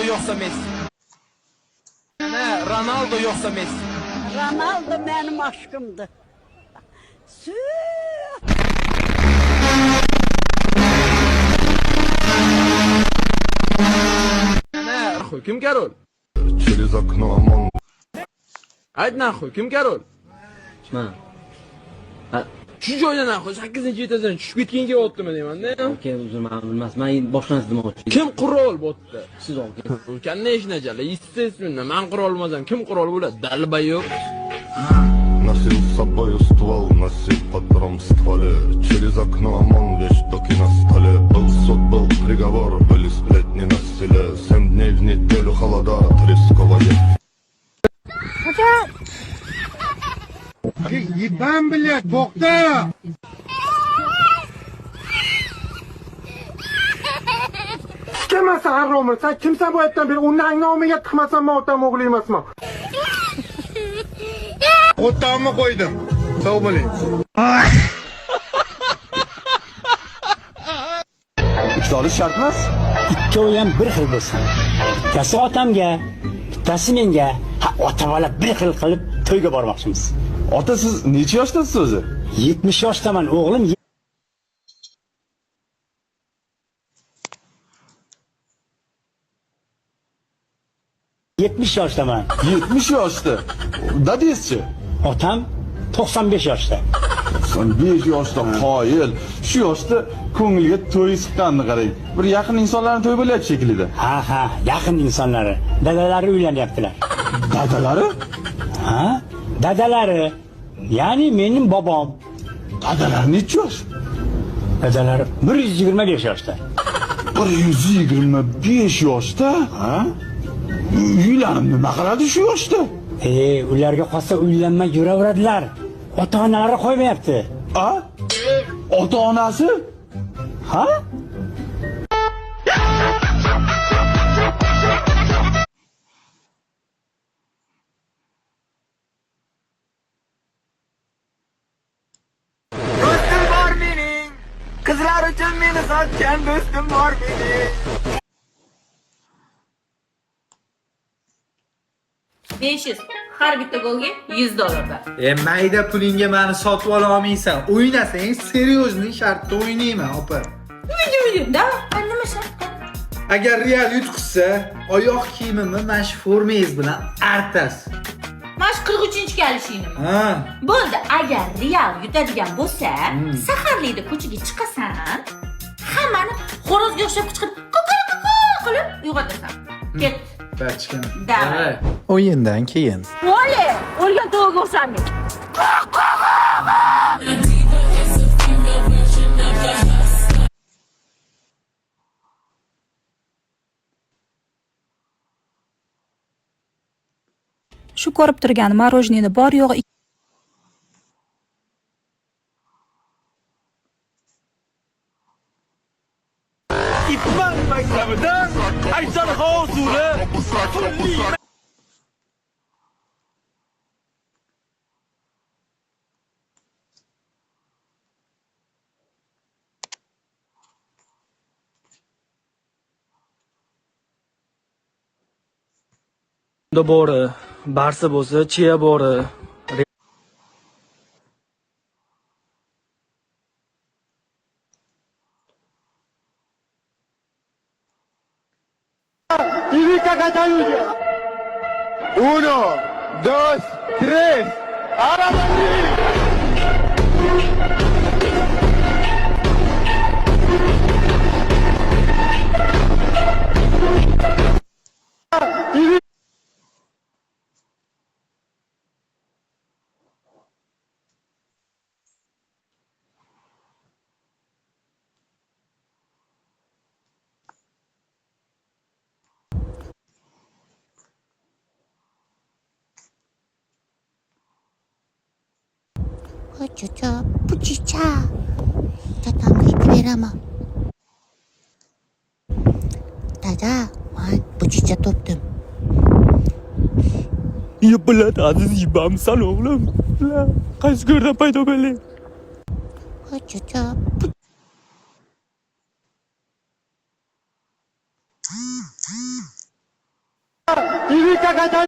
Ronaldo yoksa Messi. Ne Ronaldo yoksa Messi. Ronaldo benim aşkımdı. Süt. Ne nахуй kim король? Через окно ОМОН. Ayt nахуй kim король? Men. Shu joydan nахуй 8-etadan tushib ketgan kelyaptimi deyman-da. Aka, uzr, men bilmasman. Men boshqani demoqchi. Kim qurol bo'pti? Siz aka. Qanday ishni jala? Естественно, men qurol olmasam kim qurol bo'ladi? Dalbayoq. Носил с собою ствол, носил патрон в стволе. Через окно ОМОН, вещдоки на столе. Был суд, был приговор, были сплетни на селе. 7 дней в неделю холода от рисковое. Ебан, блядь, бокта! Kimasa haromim, sen kimsan bu yerdan beri uning nomiga tiqmasan, men otam o'g'li emasman. Otamni qo'ydim. Sog' bo'ling. Uchta olish shart emas. Ikkovi ham bir xil bo'lsin. Bittasi otamga, bittasi menga. Ha, ota-bola bir xil qilib to'yga bormoqchimiz. Ota, siz necha yoshdasiz o'zi? 70 yoshdaman, o'g'lim. 70 yoshdaman. 70 yoshda. Dadangizchi? Otam 95 yoshda. Sen 5 yoshda qoyil. Shu yoshda ko'ngilga to'y siqqanini qarang. Bir yaqin insonlarning to'y bo'lyapti shekilida. Ha, yaqin insonlari. Dadalari uylanyaptilar. Dadalari? Ha? Dadalari. Ya'ni mening bobom. Dadalar necha yosh? Dadalari 125 yoshda. 125 yoshda? Ha? Uylanib nima qiladi shu yoshda? Ularga qolsa uylanmay yuraveradilar. Ota-onalari qo'ymayapti. A? Ota-onasi? Ha? Do'stim bor mening. Qizlar uchun meni sotgan do'stim bor mening. 500. Har bitta golga $100. Mayda pulingga meni sotib ola olmaysan. O'ynasang, seriyozning shartda o'ynayman, opa. Da, nima shart? Agar Real yutqizsa, oyoq kiyimimni mana shu formangiz bilan artasiz. Mana shu 43-ga olishinimi? Ha. Bo'ldi, agar Real yutadigan bo'lsa, saharlikda ko'chaga chiqasan, hammani xo'rozga o'xshab qichqirib, "Ko'kara-ko'kara" qilib uyg'otasan. Ket. Bachkana. Davay. O'yindan keyin. Vole, o'lgan to'g'ri o'xshamaydi. Shu ko'rib turgan marojniyni bor yo'g'i İtman maktabidan Aysanxo huzuri turli Bori, Barsa bo'lsa, Chia bori. Ivica Catalunya 1, 2, 3 Arabali Bu çiçeği. Tatamga aytib beraman. Dada, men bu chicha topdim. Yuplat aziz yibamsan o'g'lim. Qaysi ko'rdan paydo bo'lding? Chicha. Yirikka qaytar.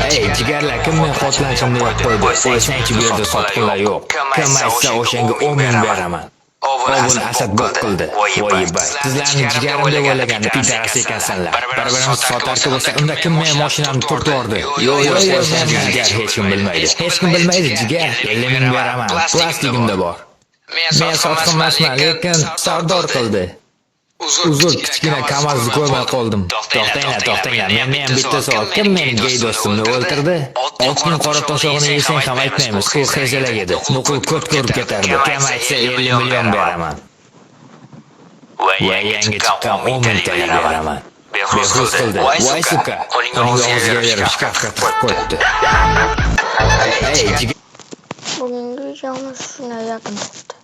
Ey, jigarlar, kim men xotlanishimni yo'q qo'ydi? Qo'ysangchi bu yerda sotqinlar yo'q. Kim aytsa o'shanga 10 ming beraman. Ovul Asadbek qildi. Voyibay. Sizlarni jigarim deb o'ylaganda pidaras ekansanlar. Bir-birimizni sotarchi bo'lsa, unda kim men mashinamni turtyordi? Yo'q, jigar hech kim bilmaydi. Hech kim bilmaydi jigar. 50 ming beraman. Plastigimda bor. Men sotqin emasman, lekin savdor qildi. Uzr, kichkina Kamaz'ni ko'rmay qoldim. To'xtanglar. Men bitta savol. Kim mening gay do'stimni o'ldirdi? Otning qora toshog'ini yesang ham aytmaymiz. U xezalag edi. Nuqul ko'p ko'rib ketardi. Kam aytsa 50 million beraman. Va yangi chiqqan 10 ming tanga beraman. Behruz qildi. Voy suka. Uning og'ziga berib shkafga tiqib qo'yibdi. Ey, Bugungi videomiz shunga yakun bo'ldi.